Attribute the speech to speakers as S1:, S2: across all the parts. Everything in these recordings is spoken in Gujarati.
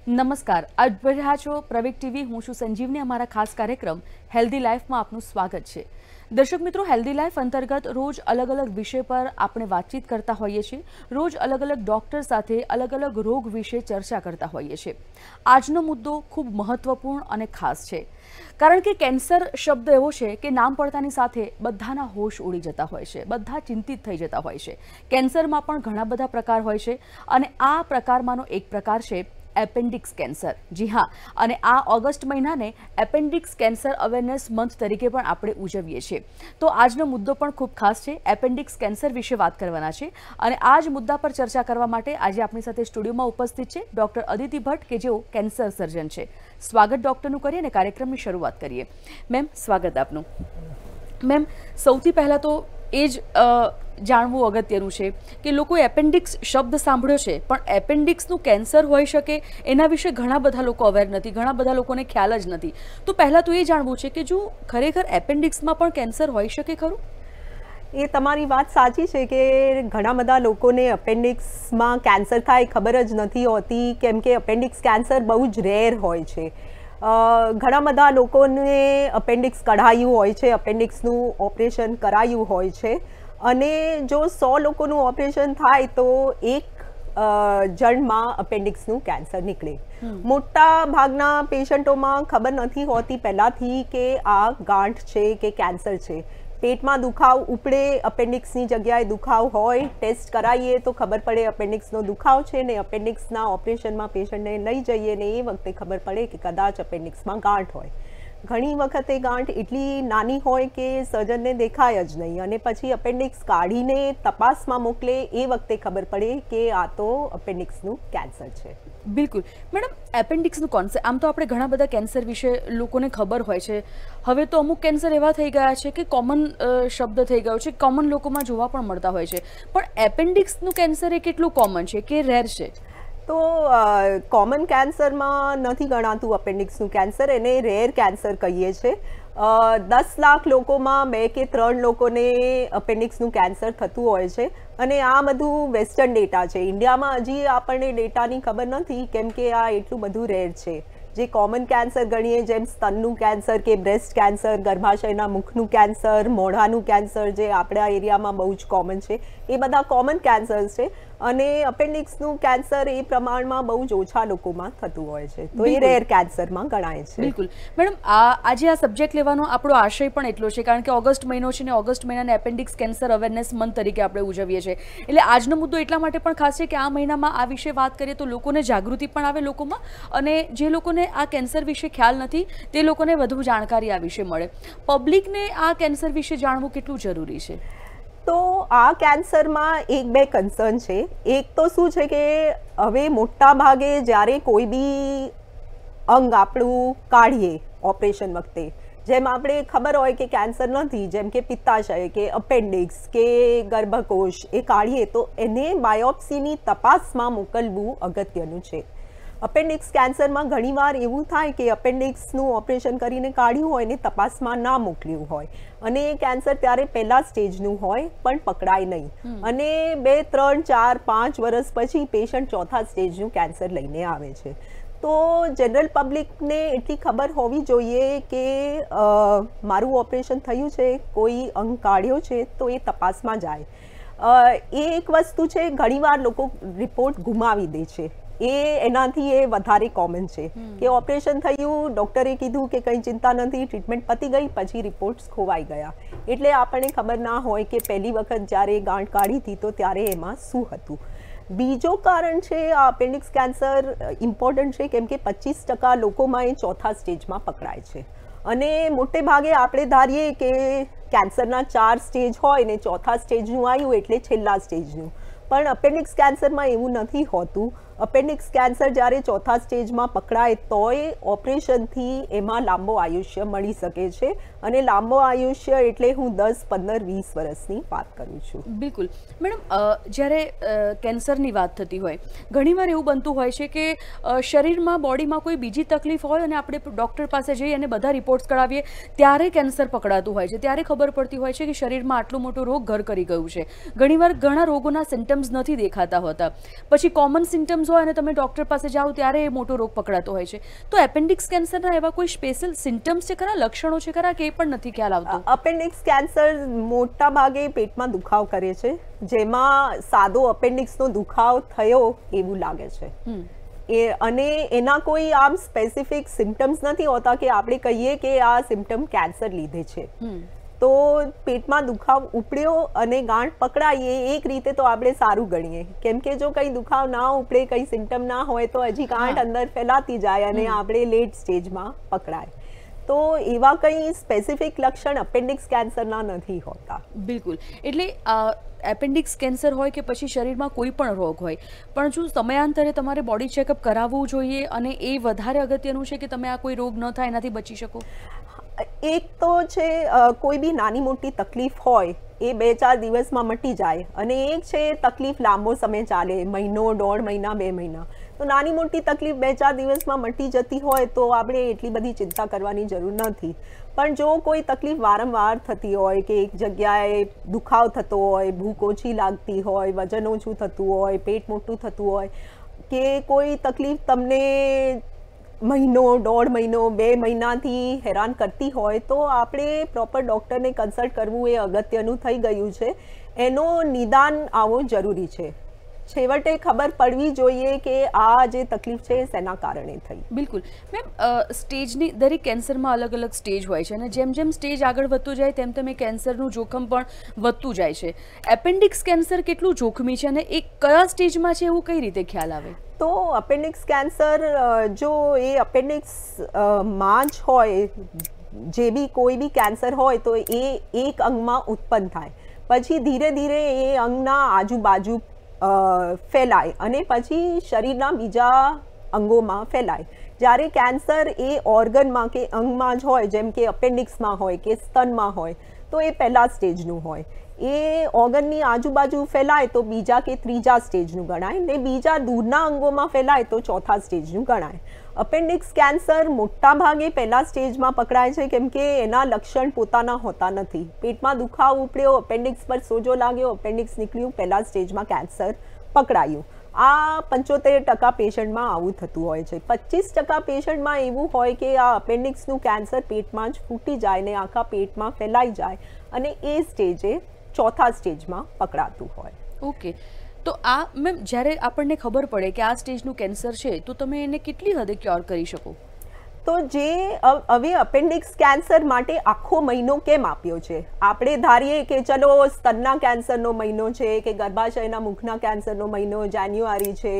S1: નમસ્કાર, આપ જોઈ રહ્યા છો પ્રવેગ ટીવી. હું છું સંજીવની. અમારા ખાસ કાર્યક્રમ હેલ્ધી લાઈફમાં આપનું સ્વાગત છે. દર્શક મિત્રો, હેલ્ધી લાઈફ અંતર્ગત રોજ અલગ અલગ વિષય પર આપણે વાતચીત કરતા હોઈએ છીએ. રોજ અલગ અલગ ડોક્ટર સાથે અલગ અલગ રોગ વિશે ચર્ચા કરતા હોઈએ છીએ. આજનો મુદ્દો ખૂબ મહત્વપૂર્ણ અને ખાસ છે, કારણ કે કેન્સર શબ્દ એવો છે કે નામ પડતાની સાથે બધાના હોશ ઉડી જતા હોય છે, બધા ચિંતિત થઈ જતા હોય છે. કેન્સરમાં પણ ઘણા બધા પ્રકાર હોય છે અને આ પ્રકારમાંનો એક પ્રકાર છે એપેન્ડિક્સ કેન્સર. જી હા, અને આ ઓગસ્ટ મહિનાને એપેન્ડિક્સ કેન્સર અવેરનેસ મંથ તરીકે પણ આપણે ઉજવીએ છીએ. તો આજનો મુદ્દો પણ ખૂબ ખાસ છે. એપેન્ડિક્સ કેન્સર વિશે વાત કરવાના છે અને આ જ મુદ્દા પર ચર્ચા કરવા માટે આજે આપણી સાથે સ્ટુડિયોમાં ઉપસ્થિત છે ડૉક્ટર અદિતિ ભટ્ટ, કે જેઓ કેન્સર સર્જન છે. સ્વાગત ડૉક્ટરનું કરીએ અને કાર્યક્રમની શરૂઆત કરીએ. મેમ, સ્વાગત આપનું. મેમ, સૌથી પહેલાં તો એ જ જાણવું અગત્યનું છે કે લોકોએ એપેન્ડિક્સ શબ્દ સાંભળ્યો છે, પણ એપેન્ડિક્સનું કેન્સર હોઈ શકે એના વિશે ઘણા બધા લોકો અવેર નથી, ઘણા બધા લોકોને ખ્યાલ જ નથી. તો પહેલાં તો એ જાણવું છે કે જો ખરેખર એપેન્ડિક્સમાં પણ કેન્સર હોઈ શકે ખરું?
S2: એ તમારી વાત સાચી છે કે ઘણા બધા લોકોને અપેન્ડિક્સમાં કેન્સર થાય ખબર જ નથી હોતી, કેમ કે અપેન્ડિક્સ કેન્સર બહુ જ રેર હોય છે. ઘણા બધા લોકોને અપેન્ડિક્સ કઢાયું હોય છે, અપેન્ડિક્સનું ઓપરેશન કરાયું હોય છે, અને જો 100 લોકોનું ઓપરેશન થાય તો એક જણમાં અપેન્ડિક્સનું કેન્સર નીકળે. મોટા ભાગના પેશન્ટોમાં ખબર નથી હોતી પહેલાંથી કે આ ગાંઠ છે કે કેન્સર છે. પેટમાં દુખાવ ઉપડે, અપેન્ડિક્સની જગ્યાએ દુખાવ હોય, ટેસ્ટ કરાવીએ તો ખબર પડે અપેન્ડિક્સનો દુખાવ છે, ને અપેન્ડિક્સના ઓપરેશનમાં પેશન્ટને લઈ જઈએ ને એ વખતે ખબર પડે કે કદાચ અપેન્ડિક્સમાં ગાંઠ હોય. ઘણી વખતે ગાંઠ એટલી નાની હોય કે સર્જનને દેખાય જ નહીં, અને પછી અપેન્ડિક્સ કાઢીને તપાસમાં મોકલે એ વખતે ખબર પડે કે આ તો અપેન્ડિક્સનું કેન્સર છે.
S1: બિલકુલ મેડમ, એપેન્ડિક્સનું કોન્સેપ્ટ આમ તો આપણે ઘણા બધા કેન્સર વિશે લોકોને ખબર હોય છે. હવે તો અમુક કેન્સર એવા થઈ ગયા છે કે કોમન શબ્દ થઈ ગયો છે, કોમન લોકોમાં જોવા પણ મળતા હોય છે. પણ એપેન્ડિક્સનું કેન્સર એ કેટલું કોમન છે કે રેર છે?
S2: તો કોમન કેન્સરમાં નથી ગણાતું અપેન્ડિક્સનું કેન્સર, એને રેર કેન્સર કહીએ છીએ. 10 લાખ લોકોમાં 2 કે 3 લોકોને અપેન્ડિક્સનું કેન્સર થતું હોય છે, અને આ બધું વેસ્ટર્ન ડેટા છે. ઇન્ડિયામાં હજી આપણને ડેટાની ખબર નથી, કેમ કે આ એટલું બધું રેર છે. જે કોમન કેન્સર ગણીએ, જેમ સ્તનનું કેન્સર કે બ્રેસ્ટ કેન્સર, ગર્ભાશયના મુખનું કેન્સર, મોઢાનું કેન્સર, જે આપણા એરિયામાં બહુ જ કોમન છે, એ બધા કોમન કેન્સર્સ છે. અને અપેન્ડિક્સનું કેન્સર એ પ્રમાણમાં બહુ જ ઓછા લોકોમાં થતું હોય છે, તો એ રેર કેન્સરમાં ગણાય છે.
S1: બિલકુલ મેડમ, આજે આ સબ્જેક્ટ લેવાનો આપણો આશય પણ એટલો છે, કારણ કે ઓગસ્ટ મહિનો છે ને ઓગસ્ટ મહિનાને એપેન્ડિક્સ કેન્સર અવેરનેસ મંથ તરીકે આપણે ઉજવીએ છીએ. એટલે આજનો મુદ્દો એટલા માટે પણ ખાસ છે કે આ મહિનામાં આ વિશે વાત કરીએ તો લોકોને જાગૃતિ પણ આવે લોકોમાં, અને જે લોકોને આ કેન્સર વિશે ખ્યાલ નથી તે લોકોને વધુ જાણકારી આ વિશે મળે. પબ્લિકને આ કેન્સર વિશે જાણવું કેટલું જરૂરી છે?
S2: તો આ કેન્સરમાં 1-2 કન્સર્ન છે. એક તો શું છે કે હવે મોટા ભાગે જ્યારે કોઈ બી અંગ આપણું કાઢીએ ઓપરેશન વખતે, જેમ આપણે ખબર હોય કે કેન્સર નથી, જેમ કે પિત્તાશય કે અપેન્ડિક્સ કે ગર્ભકોશ, એ કાઢીએ તો એને બાયોપ્સીની તપાસમાં મોકલવું અગત્યનું છે. અપેન્ડિક્સ કેન્સરમાં ઘણીવાર એવું થાય કે અપેન્ડિક્સનું ઓપરેશન કરીને કાઢ્યું હોય ને તપાસમાં ના મોકલ્યું હોય, અને એ કેન્સર ત્યારે પહેલા સ્ટેજનું હોય પણ પકડાય નહીં, અને 2, 3, 4, 5 વર્ષ પછી પેશન્ટ ચોથા સ્ટેજનું કેન્સર લઈને આવે છે. તો જનરલ પબ્લિકને એટલી ખબર હોવી જોઈએ કે મારું ઓપરેશન થયું છે, કોઈ અંગ કાઢ્યો છે તો એ તપાસમાં જાય. એ એક વસ્તુ છે. ઘણીવાર લોકો રિપોર્ટ ગુમાવી દે છે, એનાથી એ વધારે કોમન છે કે ઓપરેશન થયું, ડૉક્ટરે કીધું કે કંઈ ચિંતા નથી, ટ્રીટમેન્ટ પતી ગઈ, પછી રિપોર્ટ્સ ખોવાઈ ગયા. એટલે આપણને ખબર ના હોય કે પહેલી વખત જ્યારે ગાંઠ કાઢી હતી તો ત્યારે એમાં શું હતું. બીજો કારણ છે, આ અપેન્ડિક્સ કેન્સર ઇમ્પોર્ટન્ટ છે કેમ કે 25% લોકોમાં એ ચોથા સ્ટેજમાં પકડાય છે. અને મોટે ભાગે આપણે ધારીએ કે કેન્સરના 4 સ્ટેજ હોય ને ચોથા સ્ટેજનું આવ્યું એટલે છેલ્લા સ્ટેજનું, પણ અપેન્ડિક્સ કેન્સરમાં એવું નથી હોતું. અપેન્ડિક્સ કેન્સર જ્યારે ચોથા સ્ટેજમાં પકડાય તોય ઓપરેશનથી એમાં લાંબો આયુષ્ય મળી શકે છે, અને લાંબો આયુષ્ય એટલે હું 10, 15, 20 વર્ષની વાત કરું છું.
S1: બિલકુલ મેડમ, જ્યારે કેન્સરની વાત થતી હોય ઘણીવાર એવું બનતું હોય છે કે શરીરમાં બોડીમાં કોઈ બીજી તકલીફ હોય અને આપણે ડૉક્ટર પાસે જઈએ અને બધા રિપોર્ટ્સ કરાવીએ ત્યારે કેન્સર પકડાતું હોય છે, ત્યારે ખબર પડતી હોય છે કે શરીરમાં આટલો મોટો રોગ ઘર કરી ગયું છે. ઘણીવાર ઘણા રોગોના સિમ્ટમ્સ નથી દેખાતા હોતા, પછી કોમન સિમ્ટમ્સ સિમ્ટમ્સ હોય અને તમે ડૉક્ટર પાસે જાઓ ત્યારે એ મોટો રોગ પકડાતો હોય છે. તો એપેન્ડિક્સ કેન્સરના એવા કોઈ સ્પેશિયલ સિમ્ટમ્સ છે ખરા, લક્ષણો છે ખરા, કે એ પણ નથી ખ્યાલ આવતો?
S2: અપેન્ડિક્સ કેન્સર મોટા ભાગે પેટમાં દુખાવ કરે છે, જેમાં સાદો અપેન્ડિક્સનો દુખાવ થયો એવું લાગે છે. અને એના કોઈ આમ સ્પેસિફિક સિમ્ટમ્સ નથી હોતા કે આપણે કહીએ કે આ સિમ્ટમ કેન્સર લીધે છે. તો પેટમાં દુખાવ ઉપડ્યો અને ગાંઠ પકડાય એ એક રીતે તો આપણે સારું ગણીએ, કેમ કે જો કંઈ દુખાવ ના ઉપડે, કંઈ સિમ્ટમ ના હોય તો હજી ગાંઠ અંદર ફેલાતી જાય અને આપણે લેટ સ્ટેજમાં પકડાય. તો એવા કંઈ સ્પેસિફિક લક્ષણ અપેન્ડિક્સ કેન્સરના નથી હોતા.
S1: બિલકુલ. એટલે એપેન્ડિક્સ કેન્સર હોય કે પછી શરીરમાં કોઈ પણ રોગ હોય, પણ જો સમયાંતરે તમારે બોડી ચેકઅપ કરાવવું જોઈએ અને એ વધારે અગત્યનું છે કે તમે આ કોઈ રોગ ન થાય એનાથી બચી શકો.
S2: એક તો છે કોઈ બી નાની મોટી તકલીફ હોય એ 2-4 દિવસમાં મટી જાય, અને એક છે તકલીફ લાંબો સમય ચાલે, મહિનો, 1.5 મહિના, 2 મહિના. તો નાની મોટી તકલીફ 2-4 દિવસમાં મટી જતી હોય તો આપણે એટલી બધી ચિંતા કરવાની જરૂર નથી. પણ જો કોઈ તકલીફ વારંવાર થતી હોય, કે એક જગ્યાએ દુખાવ થતો હોય, ભૂખ ઓછી લાગતી હોય, વજન ઓછું થતું હોય, પેટ મોટું થતું હોય, કે કોઈ તકલીફ તમને મહિનો, 1.5 મહિનો, 2 મહિનાથી હેરાન કરતી હોય, તો આપણે પ્રોપર ડૉક્ટરને કન્સલ્ટ કરવું એ અગત્યનું થઈ ગયું છે. એનો નિદાન આવવો જરૂરી છે. છેવટે ખબર પડવી જોઈએ કે આ જે તકલીફ છે એ શેના કારણે થઈ.
S1: બિલકુલ મેમ, સ્ટેજની દરેક કેન્સરમાં અલગ અલગ સ્ટેજ હોય છે અને જેમ જેમ સ્ટેજ આગળ વધતું જાય તેમ તેમ એ કેન્સરનું જોખમ પણ વધતું જાય છે. એપેન્ડિક્સ કેન્સર કેટલું જોખમી છે અને એ કયા સ્ટેજમાં છે એવું કઈ રીતે ખ્યાલ આવે?
S2: તો અપેન્ડિક્સ કેન્સર જો એ અપેન્ડિક્સ માં જ હોય, જે બી કોઈ બી કેન્સર હોય તો એ એક અંગમાં ઉત્પન્ન થાય, પછી ધીરે ધીરે એ અંગના આજુબાજુ ફેલાય અને પછી શરીરના બીજા અંગોમાં ફેલાય. જ્યારે કેન્સર એ ઓર્ગનમાં કે અંગમાં જ હોય, જેમ કે અપેન્ડિક્સમાં હોય કે સ્તનમાં હોય, તો એ પહેલા સ્ટેજનું હોય. એ ઓર્ગનની આજુબાજુ ફેલાય તો બીજા કે ત્રીજા સ્ટેજનું ગણાય, ને બીજા દૂરના અંગોમાં ફેલાય તો ચોથા સ્ટેજનું ગણાય. અપેન્ડિક્સ કેન્સર મોટા ભાગે પહેલા સ્ટેજમાં પકડાય છે, કેમ કે એના લક્ષણ પોતાના હોતા નથી. પેટમાં દુખાવ ઉપડ્યો, અપેન્ડિક્સ પર સોજો લાગ્યો, અપેન્ડિક્સ નીકળ્યું, પહેલા સ્ટેજમાં કેન્સર પકડાયું. આ 75% પેશન્ટમાં આવું થતું હોય છે. 25% પેશન્ટમાં એવું હોય કે આ અપેન્ડિક્સનું કેન્સર પેટમાં જ ફૂટી જાય ને આખા પેટમાં ફેલાઈ જાય અને એ સ્ટેજે ચોથા સ્ટેજમાં પકડાતું હોય.
S1: ઓકે. તો આ મેમ, જ્યારે આપણને ખબર પડે કે આ સ્ટેજનું કેન્સર છે તો તમે એને કેટલી હદે ક્યોર કરી શકો?
S2: તો જે હવે અપેન્ડિક્સ કેન્સર માટે આખો મહિનો કેમ આપ્યો છે? આપણે ધારીએ કે ચલો સ્તનના કેન્સરનો મહિનો છે, કે ગર્ભાશયના મુખના કેન્સરનો મહિનો જાન્યુઆરી છે,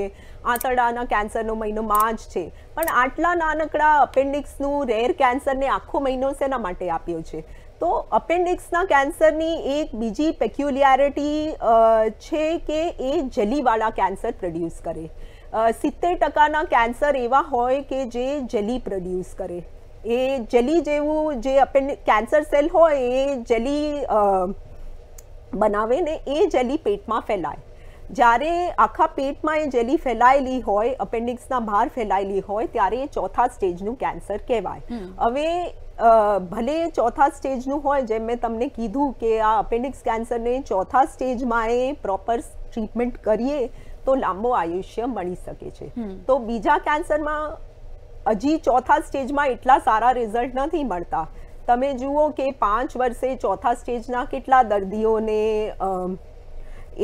S2: આંતરડાના કેન્સરનો મહિનો માર્ચ છે, પણ આટલા નાનકડા અપેન્ડિક્સનું રેર કેન્સરને આખો મહિનો શેના માટે આપ્યો છે? તો અપેન્ડિક્સના કેન્સરની એક બીજી પેક્યુલિયારિટી છે કે એ જલીવાળા કેન્સર પ્રોડ્યુસ કરે. 70% કેન્સર એવા હોય કે જે જલી પ્રોડ્યુસ કરે. એ જલી જેવું જે કેન્સર સેલ હોય એ જલી બનાવે ને એ જલી પેટમાં ફેલાય. જ્યારે આખા પેટમાં એ જલી ફેલાયેલી હોય, અપેન્ડિક્સના બહાર ફેલાયેલી હોય, ત્યારે એ ચોથા સ્ટેજનું કેન્સર કહેવાય. હવે ભલે ચોથા સ્ટેજનું હોય, જેમ મેં તમને કીધું કે આ અપેન્ડિક્સ કેન્સરને ચોથા સ્ટેજમાં એ પ્રોપર ટ્રીટમેન્ટ કરીએ તો લાંબો આયુષ્ય મળી શકે છે. તો બીજા કેન્સરમાં હજી ચોથા સ્ટેજમાં એટલા સારા રિઝલ્ટ નથી મળતા. તમે જુઓ કે 5 વર્ષે ચોથા સ્ટેજના કેટલા દર્દીઓને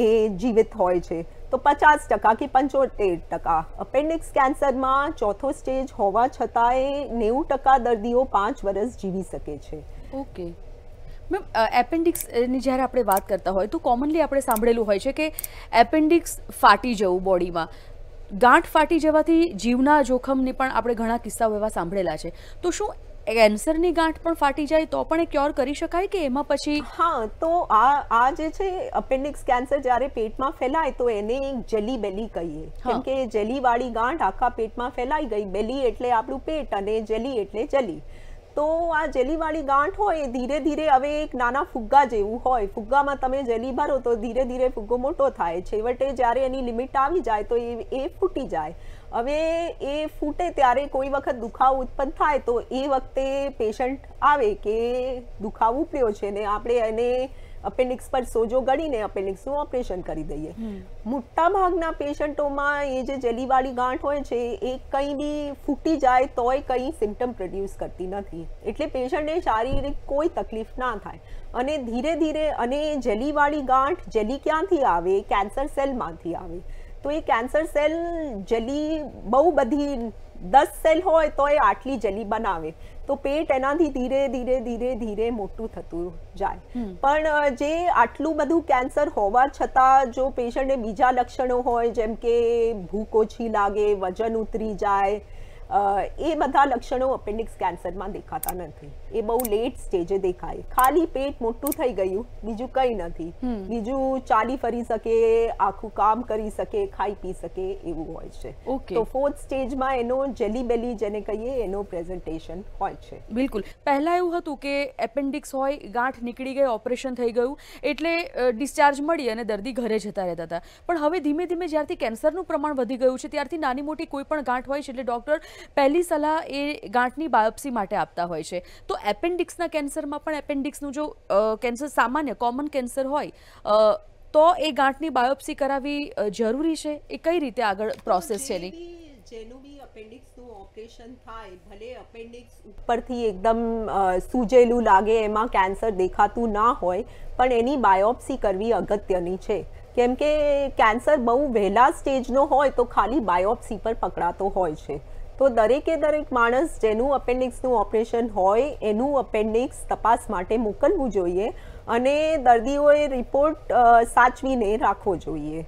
S2: એ જીવિત હોય છે, તો 50% કે 75%. અપેન્ડિક્સ કેન્સરમાં ચોથો સ્ટેજ હોવા છતાંય 90% દર્દીઓ 5 વર્ષ જીવી શકે છે.
S1: ઓકે મેમ, એપેન્ડિક્સની જ્યારે આપણે વાત કરતા હોય તો કોમનલી આપણે સાંભળેલું હોય છે કે એપેન્ડિક્સ ફાટી જવું બોડીમાં, ગાંઠ ફાટી જવાથી જીવના જોખમની પણ આપણે ઘણા કિસ્સાઓ એવા સાંભળેલા છે. તો શું કેન્સરની ગાંઠ પણ ફાટી જાય તો પણ એ ક્યોર કરી શકાય કે એમાં પછી?
S2: હા, તો આ જે છે અપેન્ડિક્સ કેન્સર જ્યારે પેટમાં ફેલાય તો એને એક જલી બેલી કહીએ, કેમ કે જલીવાળી ગાંઠ આખા પેટમાં ફેલાઈ ગઈ. બેલી એટલે આપણું પેટ અને જલી એટલે જલી. તો આ જલીવાળી ગાંઠ હોય ધીરે ધીરે હવે એક નાના ફુગ્ગા જેવું હોય. ફુગ્ગામાં તમે જલી ભરો તો ધીરે ધીરે ફુગ્ગો મોટો થાય. છેવટે જ્યારે એની લિમિટ આવી જાય તો એ ફૂટી જાય. હવે એ ફૂટે ત્યારે કોઈ વખત દુખાવો ઉત્પન્ન થાય તો એ વખતે પેશન્ટ આવે કે દુખાવો ઉપડ્યો છે ને આપણે એને અપેન્ડિક્સ પર સોજો ગળીને અપેન્ડિક્સનું ઓપરેશન કરી દઈએ. મોટા ભાગના પેશન્ટોમાં એ જે જેલીવાળી ગાંઠ હોય છે એ કંઈ બી ફૂટી જાય તોય કંઈ સિમ્ટમ પ્રોડ્યુસ કરતી નથી, એટલે પેશન્ટને શારીરિક કોઈ તકલીફ ના થાય. અને ધીરે ધીરે અને જેલીવાળી ગાંઠ, જેલી ક્યાંથી આવે? કેન્સર સેલમાંથી આવે. તો એ કેન્સર સેલ જેલી બહુ બધી 10 સેલ હોય તો એ આટલી જેલી બનાવે, તો પેટ એનાથી ધીરે ધીરે ધીરે ધીરે મોટું થતું જાય. પણ જે આટલું બધું કેન્સર હોવા છતાં જો પેશન્ટને બીજા લક્ષણો હોય, જેમ કે ભૂખ ઓછી લાગે, વજન ઉતરી જાય, એ બધા લક્ષણો અપેન્ડિક્સ કેન્સરમાં દેખાતા નથી. એ બહુ લેટ સ્ટેજે દેખાય. ખાલી પેટ મોટું થઈ ગયું, બીજું કંઈ નથી. બીજું ચાલી ફરી શકે, આખું કામ કરી શકે, ખાઈ પી શકે, એવું હોય છે. તો 4th સ્ટેજમાં એનો જેલી બેલી જેને કહીએ એનો પ્રેઝન્ટેશન હોય છે.
S1: બિલકુલ. પહેલા એવું હતું કે એપેન્ડિક્સ હોય, ગાંઠ નીકળી ગઈ, ઓપરેશન થઈ ગયું એટલે ડિસ્ચાર્જ મળી અને દર્દી ઘરે જતા રહેતા હતા. પણ હવે ધીમે ધીમે જ્યારથી કેન્સરનું પ્રમાણ વધી ગયું છે ત્યારથી નાની મોટી કોઈ પણ ગાંઠ હોય છે એટલે ડૉક્ટર પહેલી સલાહ એ ગાંઠની બાયોપ્સી માટે આપતા હોય છે. તો એપેન્ડિક્સના કેન્સરમાં પણ એપેન્ડિક્સનું જો કેન્સર સામાન્ય કોમન કેન્સર હોય તો એ ગાંઠની બાયોપ્સી કરાવવી જરૂરી છે? એ કઈ રીતે આગળ પ્રોસેસ છે એની?
S2: જેનું બી અપેન્ડિક્સનું ઓપરેશન થાય, ભલે અપેન્ડિક્સ ઉપરથી એકદમ સૂજેલું લાગે, એમાં કેન્સર દેખાતું ના હોય, પણ એની બાયોપ્સી કરવી અગત્યની છે. કેમ કે કેન્સર બહુ વહેલા સ્ટેજનો હોય તો ખાલી બાયોપ્સી પર પકડાતો હોય છે. તો દરેકે દરેક માણસ જેનું અપેન્ડિક્સનું ઓપરેશન હોય એનું અપેન્ડિક્સ તપાસ માટે મોકલવું જોઈએ અને દર્દીઓએ રિપોર્ટ સાચવીને રાખવો જોઈએ,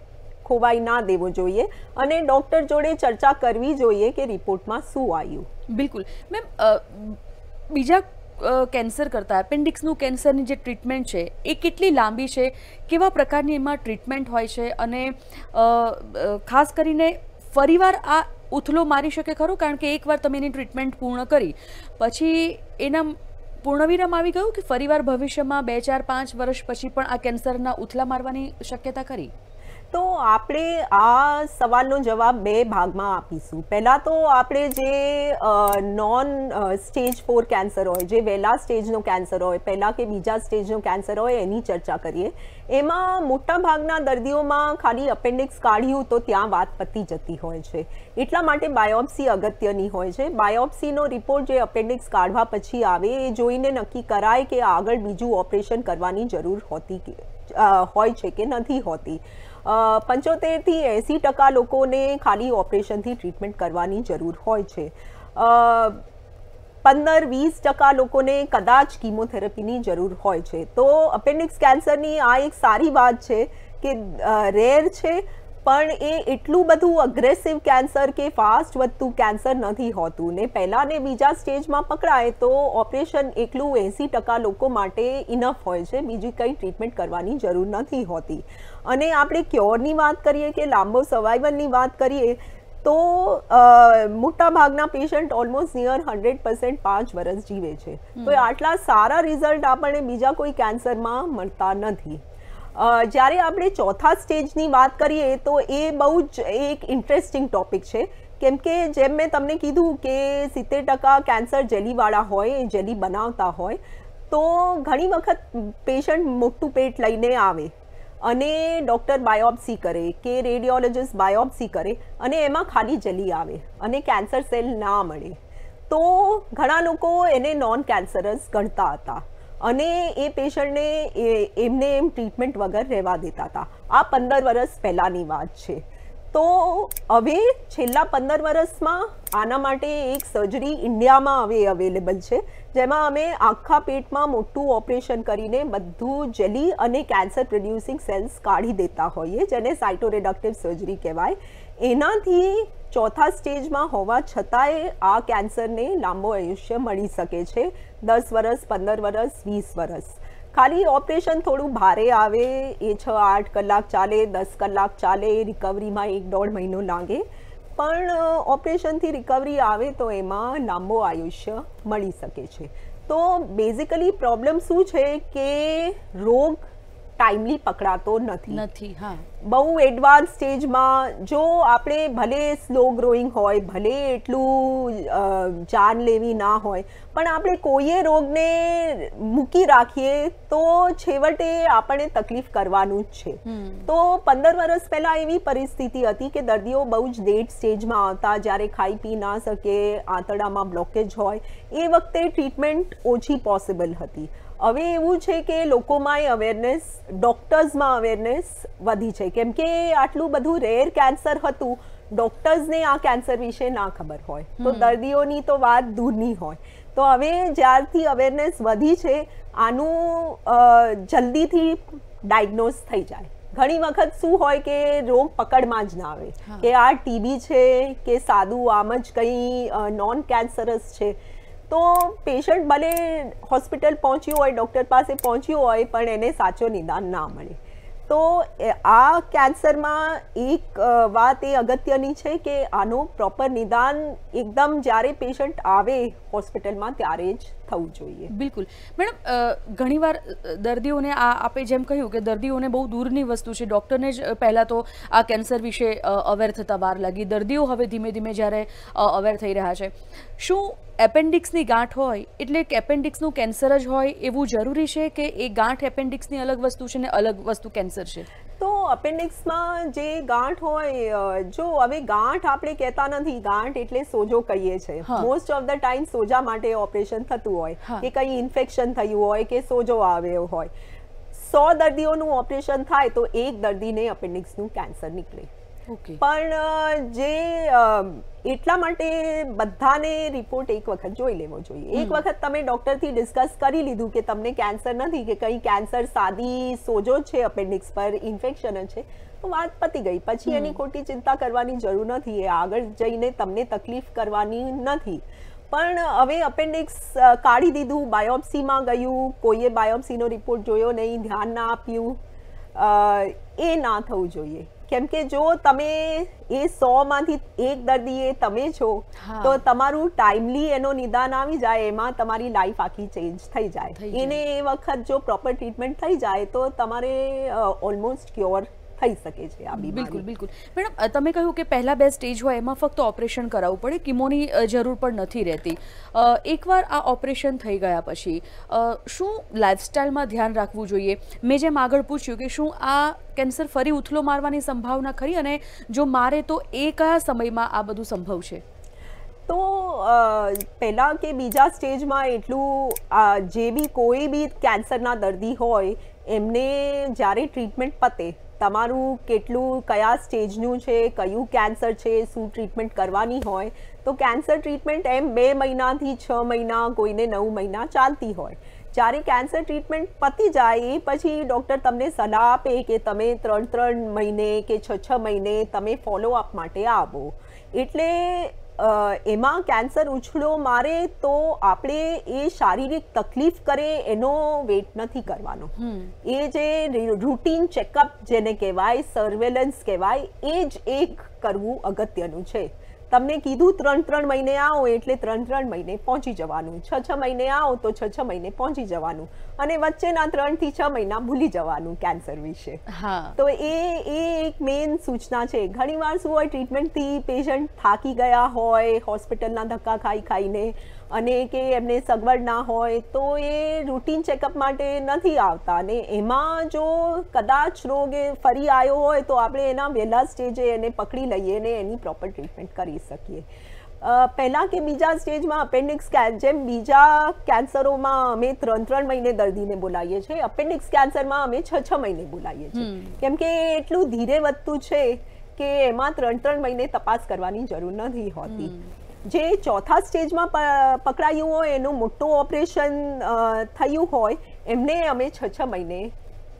S2: ખોવાઈ ના દેવો જોઈએ અને ડૉક્ટર જોડે ચર્ચા કરવી જોઈએ કે રિપોર્ટમાં શું આવ્યું.
S1: બિલકુલ. મેમ, બીજા કેન્સર કરતાં એપેન્ડિક્સનું કેન્સરની જે ટ્રીટમેન્ટ છે એ કેટલી લાંબી છે? કેવા પ્રકારની એમાં ટ્રીટમેન્ટ હોય છે? અને ખાસ કરીને ફરીવાર આ ઉથલો મારી શકે ખરું? કારણ કે એકવાર તમે એની ટ્રીટમેન્ટ પૂર્ણ કરી પછી એના પૂર્ણવિરામ આવી ગયું કે ફરીવાર ભવિષ્યમાં 2, 4, 5 વર્ષ પછી પણ આ કેન્સરના ઉથલા મારવાની શક્યતા ખરી?
S2: તો આપણે આ સવાલનો જવાબ 2 ભાગમાં આપીશું. પહેલાં તો આપણે જે નોન સ્ટેજ 4 કેન્સર હોય, જે વહેલા સ્ટેજનો કેન્સર હોય, પહેલાં કે બીજા સ્ટેજનો કેન્સર હોય એની ચર્ચા કરીએ. એમાં મોટા ભાગના દર્દીઓમાં ખાલી અપેન્ડિક્સ કાઢ્યું તો ત્યાં વાત પતી જતી હોય છે. એટલા માટે બાયોપ્સી અગત્યની હોય છે. બાયોપ્સીનો રિપોર્ટ જે અપેન્ડિક્સ કાઢવા પછી આવે એ જોઈને નક્કી કરાય કે આગળ બીજું ઓપરેશન કરવાની જરૂર હોય છે કે નથી હોતી. 75 થી 80% લોકોને ખાલી ઓપરેશનથી ટ્રીટમેન્ટ કરવાની જરૂર હોય છે. 15-20% લોકોને કદાચ કીમોથેરાપીની જરૂર હોય છે. તો અપેન્ડિક્સ કેન્સરની આ એક સારી વાત છે કે રેર છે, પણ એ એટલું બધું અગ્રેસિવ કેન્સર કે ફાસ્ટ વધતું કેન્સર નથી હોતું ને પહેલાં ને બીજા સ્ટેજમાં પકડાય તો ઓપરેશન એકલું 80% લોકો માટે ઇનફ હોય છે, બીજી કંઈ ટ્રીટમેન્ટ કરવાની જરૂર નથી હોતી. અને આપણે ક્યોરની વાત કરીએ કે લાંબો સર્વાઈવલની વાત કરીએ તો મોટા ભાગના પેશન્ટ ઓલમોસ્ટ નિયર 100% 5 વર્ષ જીવે છે. તો આટલા સારા રિઝલ્ટ આપણને બીજા કોઈ કેન્સરમાં મળતા નથી. જ્યારે આપણે ચોથા સ્ટેજની વાત કરીએ તો એ બહુ જ એક ઇન્ટરેસ્ટિંગ ટોપિક છે, કેમ કે જેમ મેં તમને કીધું કે 70% કેન્સર જેલીવાળા હોય, જેલી બનાવતા હોય, તો ઘણી વખત પેશન્ટ મોટું પેટ લઈને આવે અને ડૉક્ટર બાયોપ્સી કરે કે રેડિયોલોજિસ્ટ બાયોપ્સી કરે અને એમાં ખાલી જેલી આવે અને કેન્સર સેલ ના મળે, તો ઘણા લોકો એને નોન કેન્સરસ ગણતા હતા અને એ પેશન્ટને એમને એમ ટ્રીટમેન્ટ વગર રહેવા દેતા હતા. આ 15 વર્ષ પહેલાંની વાત છે. તો હવે છેલ્લા 15 વર્ષમાં આના માટે એક સર્જરી ઇન્ડિયામાં હવે અવેલેબલ છે, જેમાં અમે આખા પેટમાં મોટું ઓપરેશન કરીને બધું જેલી અને કેન્સર પ્રોડ્યુસિંગ સેલ્સ કાઢી દેતા હોઈએ, જેને સાઇટોરેડક્ટિવ સર્જરી કહેવાય. એનાથી ચોથા સ્ટેજમાં હોવા છતાંય આ કેન્સરને લાંબો આયુષ્ય મળી શકે છે, 10 વર્ષ, 15 વર્ષ, 20 વર્ષ. ખાલી ઓપરેશન થોડું ભારે આવે, એ 6-8 કલાક ચાલે, 10 કલાક ચાલે, રિકવરીમાં 1-1.5 મહિનો લાગે, પણ ઓપરેશનથી રિકવરી આવે તો એમાં લાંબો આયુષ્ય મળી શકે છે. તો બેઝિકલી પ્રોબ્લેમ શું છે કે રોગ ટાઈમલી પકડાતો નથી.
S1: હા,
S2: બહુ એડવાન્સ સ્ટેજમાં જો આપણે ભલે સ્લો ગ્રોઈંગ હોય, ભલે એટલું જાનલેવી ના હોય, પણ આપણે કોઈએ રોગને મૂકી રાખીએ તો છેવટે આપણને તકલીફ કરવાનું જ છે. તો 15 વર્ષ પહેલા એવી પરિસ્થિતિ હતી કે દર્દીઓ બહુ જ લેટ સ્ટેજમાં આવતા, જ્યારે ખાઈ પી ના શકે, આંતરડામાં બ્લોકેજ હોય, એ વખતે ટ્રીટમેન્ટ ઓછી પોસિબલ હતી. હવે એવું છે કે લોકોમાં અવેરનેસ, ડોક્ટર્સમાં અવેરનેસ વધી છે, કેમ કે આટલું બધું રેર કેન્સર હતું, ડોક્ટર્સને આ કેન્સર વિશે ના ખબર હોય, તો દર્દીઓની તો વાત દૂરની હોય. તો હવે જ્યારથી અવેરનેસ વધી છે, આનું જલ્દીથી ડાયગ્નોઝ થઈ જાય. ઘણી વખત શું હોય કે રોગ પકડમાં જ ના આવે કે આ ટીબી છે કે સાદું આમ જ કંઈ નોન કેન્સરસ છે, તો પેશન્ટ ભલે હોસ્પિટલ પહોંચ્યું હોય, ડૉક્ટર પાસે પહોંચ્યું હોય, પણ એને સાચો નિદાન ના મળે. તો આ કેન્સરમાં એક વાત એ અગત્યની છે કે આનો પ્રોપર નિદાન એકદમ જ્યારે પેશન્ટ આવે હોસ્પિટલમાં ત્યારે જ થવું જોઈએ.
S1: બિલકુલ મેડમ, ઘણીવાર દર્દીઓને આપે જેમ કહ્યું કે દર્દીઓને બહુ દૂરની વસ્તુ છે, ડૉક્ટરને જ પહેલાં તો આ કેન્સર વિશે અવેર થતાં વાર લાગી, દર્દીઓ હવે ધીમે ધીમે જ્યારે અવેર થઈ રહ્યા છે. શું એપેન્ડિક્સની ગાંઠ હોય એટલે કે એપેન્ડિક્સનું કેન્સર જ હોય એવું જરૂરી છે કે એ ગાંઠ એપેન્ડિક્સની અલગ વસ્તુ છે ને અલગ વસ્તુ કેન્સર છે?
S2: તો અપેન્ડિક્સમાં જે ગાંઠ હોય, જો હવે ગાંઠ આપણે કહેતા નથી, ગાંઠ એટલે સોજો કહીએ છીએ. મોસ્ટ ઓફ ધ ટાઈમ સોજા માટે ઓપરેશન થતું હોય કે કંઈ ઇન્ફેક્શન થયું હોય કે સોજો આવ્યો હોય. 100 દર્દીઓનું ઓપરેશન થાય તો એક દર્દીને અપેન્ડિક્સનું કેન્સર નીકળે. પણ જે એટલા માટે બધાને રિપોર્ટ એક વખત જોઈ લેવો જોઈએ. એક વખત તમે ડોક્ટરથી ડિસ્કસ કરી લીધું કે તમને કેન્સર નથી, કે કંઈ કેન્સર સાદી સોજો છે, અપેન્ડિક્સ પર ઇન્ફેક્શન છે, તો વાત પતી ગઈ. પછી એની ખોટી ચિંતા કરવાની જરૂર નથી, એ આગળ જઈને તમને તકલીફ કરવાની નથી. પણ હવે અપેન્ડિક્સ કાઢી દીધું, બાયોપ્સીમાં ગયું, કોઈએ બાયોપ્સીનો રિપોર્ટ જોયો નહીં, ધ્યાન ના આપ્યું, એ ના થવું જોઈએ. કેમ કે જો તમે એ 100માંથી એક દર્દી એ તમે છો, તો તમારું ટાઈમલી એનો નિદાન આવી જાય, એમાં તમારી લાઈફ આખી ચેન્જ થઈ જાય. એને એ વખત જો પ્રોપર ટ્રીટમેન્ટ થઈ જાય તો તમારે ઓલમોસ્ટ ક્યોર થઈ શકે છે આ બીમારી.
S1: બિલકુલ બિલકુલ મેડમ, તમે કહ્યું કે પહેલા 2 સ્ટેજ હોય એમાં ફક્ત ઓપરેશન કરાવવું પડે, કિમોની જરૂર પણ નથી રહેતી. એકવાર આ ઓપરેશન થઈ ગયા પછી શું લાઇફસ્ટાઈલમાં ધ્યાન રાખવું જોઈએ? મેં જેમ આગળ પૂછ્યું કે શું આ કેન્સર ફરી ઉથલો મારવાની સંભાવના ખરી, અને જો મારે તો એ કયા સમયમાં આ બધું સંભવ છે?
S2: તો પહેલા કે બીજા સ્ટેજમાં એટલું જે બી કોઈ બી કેન્સરના દર્દી હોય એમને જ્યારે ટ્રીટમેન્ટ પતે, તમારું કેટલું કયા સ્ટેજનું છે, કયું કેન્સર છે, શું ટ્રીટમેન્ટ કરવાની હોય, તો કેન્સર ટ્રીટમેન્ટ એમ 2 મહિનાથી 6 મહિના, કોઈને 9 મહિના ચાલતી હોય. જ્યારે કેન્સર ટ્રીટમેન્ટ પતી જાય એ પછી ડૉક્ટર તમને સલાહ આપે કે તમે 3 મહિને કે 6 મહિને તમે ફોલોઅપ માટે આવો. એટલે એમાં કેન્સર ઉછળો મારે તો આપણે એ શારીરિક તકલીફ કરે એનો વેટ નથી કરવાનો. એ જે રૂટીન ચેકઅપ જેને કહેવાય, સર્વેલન્સ કહેવાય, એ જ એક કરવું અગત્યનું છે. તમને કીધું 3 મહિને આવો એટલે 3 મહિને પહોંચી જવાનું, 6 મહિને આવો તો 6 મહિને પહોંચી જવાનું, અને વચ્ચેના 3 થી 6 મહિના ભૂલી જવાનું કેન્સર વિશે. તો એ એક મેઇન સૂચના છે. ઘણીવાર શું હોય, ટ્રીટમેન્ટથી પેશન્ટ થાકી ગયા હોય, હોસ્પિટલના ધક્કા ખાઈને, અને કે એમને સગવડ ના હોય, તો એ રૂટીન ચેકઅપ માટે નથી આવતા, અને એમાં જો કદાચ રોગ ફરી આવ્યો હોય તો આપણે એના વહેલા સ્ટેજે એને પકડી લઈએ ને એની પ્રોપર ટ્રીટમેન્ટ કરી શકીએ. પહેલા કે બીજા સ્ટેજમાં અપેન્ડિક્સ, જેમ બીજા કેન્સરોમાં અમે 3 મહિને દર્દીને બોલાવીએ છીએ, અપેન્ડિક્સ કેન્સરમાં અમે 6 મહિને બોલાવીએ છીએ, કેમ કે એટલું ધીરે વધતું છે કે એમાં 3 મહિને તપાસ કરવાની જરૂર નથી હોતી. જે ચોથા સ્ટેજમાં પકડાયું હોય, એનું મોટું ઓપરેશન થયું હોય, એમને અમે 6 મહિને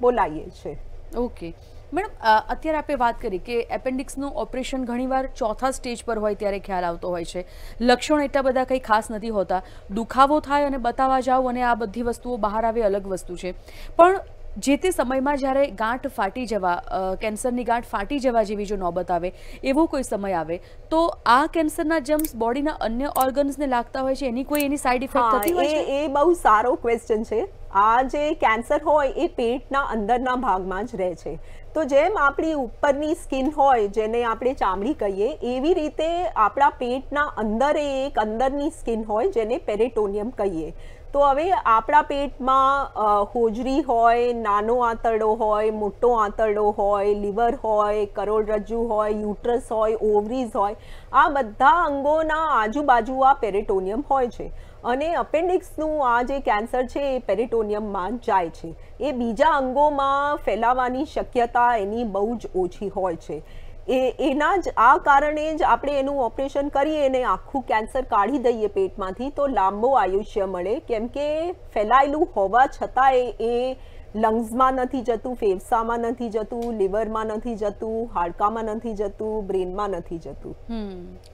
S2: બોલાવીએ છીએ.
S1: ઓકે મેડમ, અત્યારે આપણે વાત કરી કે એપેન્ડિક્સનું ઓપરેશન ઘણીવાર ચોથા સ્ટેજ પર હોય ત્યારે ખ્યાલ આવતો હોય છે. લક્ષણો એટલા બધા કંઈ ખાસ નથી હોતા, દુખાવો થાય અને બતાવવા જાઓ અને આ બધી વસ્તુઓ બહાર આવે અલગ વસ્તુ છે. પણ જે તે સમયમાં જ્યારે ગાંઠ ફાટી જવા કેન્સરની ગાંઠ ફાટી જવા જેવી જો નોબત આવે એવો કોઈ સમય આવે તો આ કેન્સરના જર્મ્સ બોડીના અન્ય ઓર્ગન્સને લાગતા હોય છે, એની સાઇડ ઇફેક્ટ થતી હોય છે?
S2: એ બહુ સારો ક્વેશ્ચન છે. આ જે કેન્સર હોય એ પેટના અંદરના ભાગમાં જ રહે છે. તો જેમ આપણી ઉપરની સ્કિન હોય જેને આપણે ચામડી કહીએ, એવી રીતે આપણા પેટના અંદર એક અંદરની સ્કિન હોય જેને પેરેટોનિયમ કહીએ. તો હવે આપણા પેટમાં હોજરી હોય, નાનો આંતરડો હોય, મોટો આંતરડો હોય, લીવર હોય, કરોડરજ્જુ હોય, યુટ્રસ હોય, ઓવરીઝ હોય, આ બધા અંગોના આજુબાજુ આ પેરેટોનિયમ હોય છે. અને અપેન્ડિક્સનું આ જે કેન્સર છે એ પેરેટોનિયમમાં જાય છે. એ બીજા અંગોમાં ફેલાવાની શક્યતા એની બહુ જ ઓછી હોય છે. એના જ આ કારણે જ આપણે એનું ઓપરેશન કરીએ અને આખું કેન્સર કાઢી દઈએ પેટમાંથી તો લાંબો આયુષ્ય મળે, કેમ કે ફેલાયેલું હોવા છતાંય એ લંગ્સમાં નથી જતું, ફેફસામાં નથી જતું, લીવરમાં નથી જતું, હાડકામાં નથી જતું, બ્રેનમાં નથી જતું.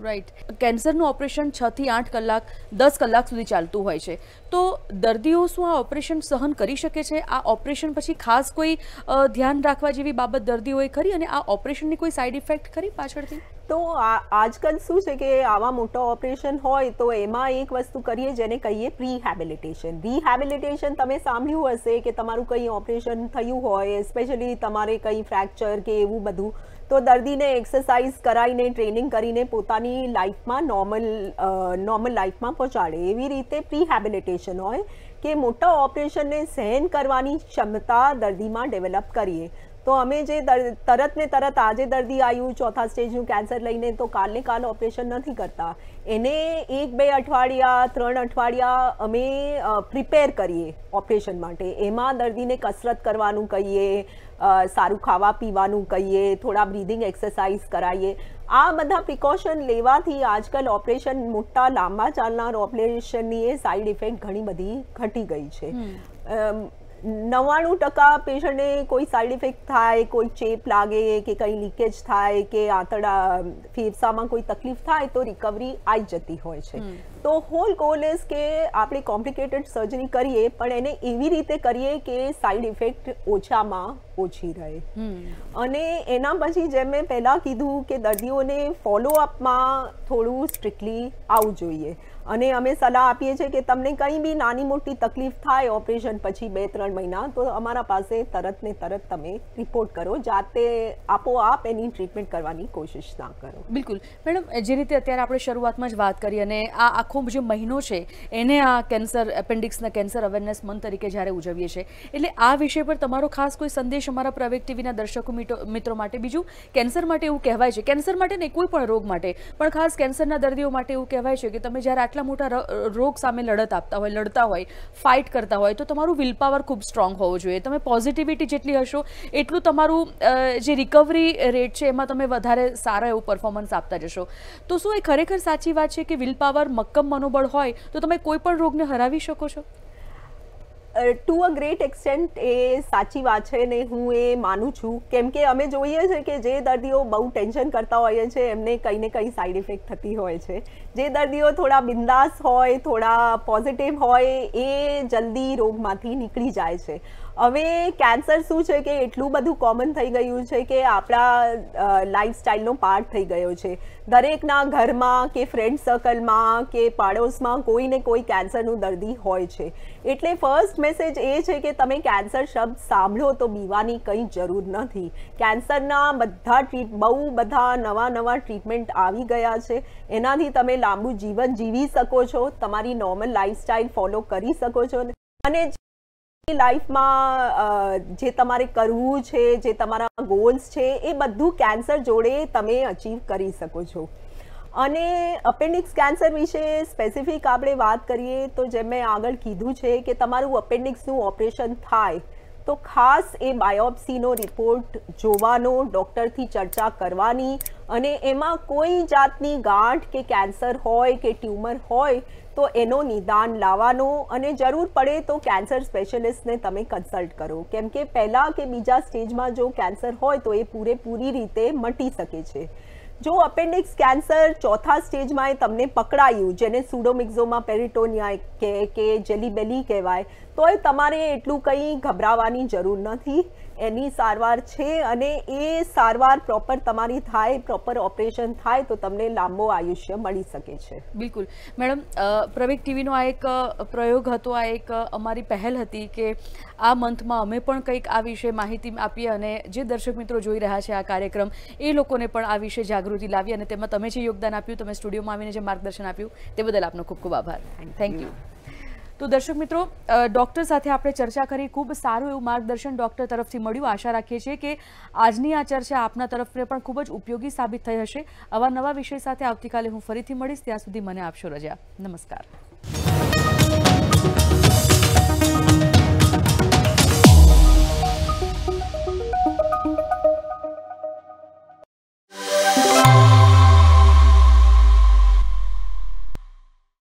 S1: રાઈટ. કેન્સરનું ઓપરેશન 6 થી 8 કલાક 10 કલાક સુધી ચાલતું હોય છે. તો દર્દીઓ શું આ ઓપરેશન સહન કરી શકે છે? આ ઓપરેશન પછી ખાસ કોઈ ધ્યાન રાખવા જેવી બાબત દર્દીઓએ ખરી, અને આ ઓપરેશનની કોઈ સાઇડ ઇફેક્ટ ખરી પાછળથી?
S2: તો આજકાલ શું છે કે આવા મોટા ઓપરેશન હોય તો એમાં એક વસ્તુ કરીએ જેને કહીએ પ્રીહેબિલિટેશન. રીહેબિલિટેશન તમે સાંભળ્યું હશે કે તમારું કંઈ ઓપરેશન થયું હોય, સ્પેશિયલી તમારે કંઈ ફ્રેક્ચર કે એવું બધું, તો દર્દીને એક્સરસાઇઝ કરાવીને ટ્રેનિંગ કરીને પોતાની લાઈફમાં નોર્મલ લાઈફમાં પહોંચાડે. એવી રીતે પ્રીહેબિલિટેશન હોય કે મોટા ઓપરેશનને સહન કરવાની ક્ષમતા દર્દીમાં ડેવલપ કરીએ. તો અમે જે તરત ને તરત આજે દર્દી આવ્યું 4થા સ્ટેજનું કેન્સર લઈને તો કાલને કાલ ઓપરેશન નથી કરતા. એને 1-2 અઠવાડિયા 3 અઠવાડિયા અમે પ્રિપેર કરીએ ઓપરેશન માટે. એમાં દર્દીને કસરત કરવાનું કહીએ, સારું ખાવા પીવાનું કહીએ, થોડા બ્રીધિંગ એક્સરસાઇઝ કરાવીએ. આ બધા પ્રિકોશન લેવાથી આજકાલ ઓપરેશન મોટા લાંબા ચાલનાર ઓપરેશનની એ સાઇડ ઇફેક્ટ ઘણી બધી ઘટી ગઈ છે. 99% પેશન્ટને કોઈ સાઇડ ઇફેક્ટ થાય, કોઈ ચેપ લાગે કે કંઈ લીકેજ થાય કે આંતરડા ફેફસામાં કોઈ તકલીફ થાય તો રિકવરી આવી જતી હોય છે. તો હોલ ગોલ ઇઝ કે આપણે કોમ્પ્લિકેટેડ સર્જરી કરીએ પણ એને એવી રીતે કરીએ કે સાઇડ ઇફેક્ટ ઓછામાં ઓછી રહે. અને એના પછી જેમ મેં પહેલાં કીધું કે દર્દીઓને ફોલોઅપમાં થોડું સ્ટ્રિક્ટલી આવવું જોઈએ. અને અમે સલાહ આપીએ છીએ કે તમને કંઈ બી નાની મોટી તકલીફ થાય ઓપરેશન પછી 2-3 મહિના તો અમારા પાસે તરત ને તરત તમે રિપોર્ટ કરો, જાતે આપોઆપ એની ટ્રીટમેન્ટ કરવાની કોશિશ ના કરો.
S1: બિલકુલ મેડમ, જે રીતે અત્યારે આપણે શરૂઆતમાં જ વાત કરી અને આ આખો જે મહિનો છે એને આ કેન્સર એપેન્ડિક્સના કેન્સર અવેરનેસ મંથ તરીકે જ્યારે ઉજવીએ છીએ, એટલે આ વિષય પર તમારો ખાસ કોઈ સંદેશ અમારા પ્રવેગ ટીવીના દર્શકો મિત્રો માટે? બીજું, કેન્સર માટે એવું કહેવાય છે, કેન્સર માટે નહીં કોઈ પણ રોગ માટે, પણ ખાસ કેન્સરના દર્દીઓ માટે એવું કહેવાય છે કે તમે જ્યારે આટલા મોટા રોગ સામે લડતા હોય, ફાઇટ કરતા હોય તો તમારું વિલ પાવર ખૂબ સ્ટ્રોંગ હોવો જોઈએ. તમે પોઝિટિવિટી જેટલી હશો એટલું તમારું જે રિકવરી રેટ છે એમાં તમે વધારે સારા એવું પરફોર્મન્સ આપતા જશો. તો શું એ ખરેખર સાચી વાત છે કે વિલ પાવર, મક્કમ મનોબળ હોય તો તમે કોઈ પણ રોગને હરાવી શકો છો?
S2: ટુ અ ગ્રેટ એક્સટેન્ટ એ સાચી વાત છે ને હું એ માનું છું, કેમ કે અમે જોઈએ છે કે જે દર્દીઓ બહુ ટેન્શન કરતા હોઈએ છે એમને કંઈ ને કંઈ સાઇડ ઇફેક્ટ થતી હોય છે. જે દર્દીઓ થોડા બિંદાસ હોય, થોડા પોઝિટિવ હોય, એ જલ્દી રોગમાંથી નીકળી જાય છે. હવે કેન્સર શું છે કે એટલું બધું કોમન થઈ ગયું છે કે આપણા લાઈફસ્ટાઈલનો પાર્ટ થઈ ગયો છે. દરેકના ઘરમાં કે ફ્રેન્ડ સર્કલમાં કે પાડોશમાં કોઈ ને કોઈ કેન્સરનું દર્દી હોય છે. એટલે ફર્સ્ટ મેસેજ એ છે કે તમે કેન્સર શબ્દ સાંભળો તો બીવાની કંઈ જરૂર નથી. કેન્સરના બહુ બધા નવા ટ્રીટમેન્ટ આવી ગયા છે. એનાથી તમે લાંબુ જીવન જીવી શકો છો, તમારી નોર્મલ લાઈફસ્ટાઈલ ફોલો કરી શકો છો અને લાઈફમાં જે તમારે કરવું છે, જે તમારા ગોલ્સ છે એ બધું કેન્સર જોડે તમે અચીવ કરી શકો છો. અને અપેન્ડિક્સ કેન્સર વિશે સ્પેસિફિક આપણે વાત કરીએ તો જેમ મેં આગળ કીધું છે કે તમારું અપેન્ડિક્સનું ઓપરેશન થાય તો ખાસ એ બાયોપ્સીનો રિપોર્ટ જોવાનો, ડૉક્ટરથી ચર્ચા કરવાની અને એમાં કોઈ જાતની ગાંઠ કે કેન્સર હોય કે ટ્યુમર હોય તો એનો નિદાન લાવવાનો અને જરૂર પડે તો કેન્સર સ્પેશિયલિસ્ટને તમે કન્સલ્ટ કરો, કેમ કે પહેલાં કે બીજા સ્ટેજમાં જો કેન્સર હોય તો એ પૂરેપૂરી રીતે મટી શકે છે. જો અપેન્ડિક્સ કેન્સર ચોથા સ્ટેજમાં તમને પકડાયું, જેને સુડોમિક્ઝોમા પેરિટોનિયા કે જેલી બેલી કહેવાય, તો એ તમારે એટલું કંઈ ગભરાવાની જરૂર નથી. એની સારવાર છે અને એ સારવાર પ્રોપર તમારી થાય, પ્રોપર ઓપરેશન થાય તો તમને લાંબો આયુષ્ય મળી શકે છે.
S1: બિલકુલ મેડમ, પ્રવેગ ટીવીનો આ એક પ્રયોગ હતો, આ એક અમારી પહેલ હતી કે આ મંથમાં અમે પણ કંઈક આ વિશે માહિતી આપીએ અને જે દર્શક મિત્રો જોઈ રહ્યા છે આ કાર્યક્રમ એ લોકોને પણ આ વિશે જાગૃતિ લાવી, અને તેમાં તમે જે યોગદાન આપ્યું, તમે સ્ટુડિયોમાં આવીને જે માર્ગદર્શન આપ્યું તે બદલ આપનો ખૂબ ખૂબ આભાર. Thank you. તો દર્શક મિત્રો, ડૉક્ટર સાથે આપણે ચર્ચા કરી, ખૂબ સારું એવું માર્ગદર્શન ડૉક્ટર તરફથી મળ્યું. આશા રાખીએ છીએ કે આજની આ ચર્ચા આપના તરફને પણ ખૂબ જ ઉપયોગી સાબિત થઈ હશે. આવા નવા વિષય સાથે આવતીકાલે હું ફરીથી મળીશ. ત્યાં સુધી મને આપશો રજા. નમસ્કાર.